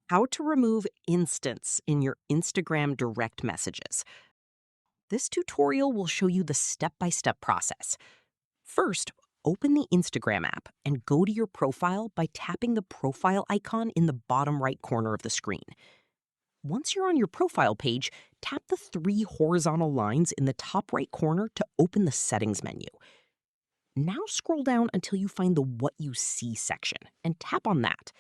How to remove instants in your Instagram direct messages. This tutorial will show you the step-by-step process. First, open the Instagram app and go to your profile by tapping the profile icon in the bottom right corner of the screen. Once you're on your profile page, tap the three horizontal lines in the top right corner to open the settings menu. Now scroll down until you find the What You See section and tap on that.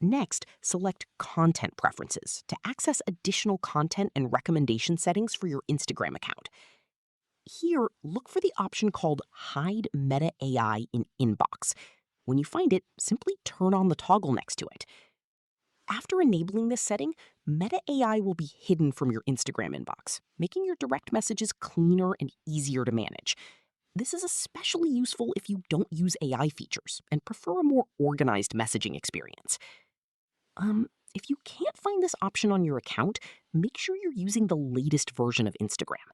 Next, select Content Preferences to access additional content and recommendation settings for your Instagram account. Here, look for the option called Hide Meta AI in Inbox. When you find it, simply turn on the toggle next to it. After enabling this setting, Meta AI will be hidden from your Instagram inbox, making your direct messages cleaner and easier to manage. This is especially useful if you don't use AI features and prefer a more organized messaging experience. If you can't find this option on your account, make sure you're using the latest version of Instagram.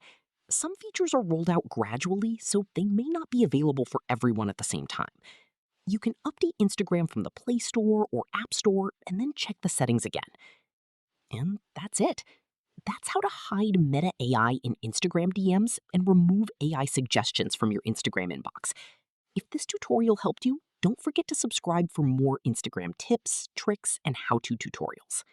Some features are rolled out gradually, so they may not be available for everyone at the same time. You can update Instagram from the Play Store or App Store and then check the settings again. And that's it. That's how to hide Meta AI in Instagram DMs and remove AI suggestions from your Instagram inbox. If this tutorial helped you, don't forget to subscribe for more Instagram tips, tricks, and how-to tutorials.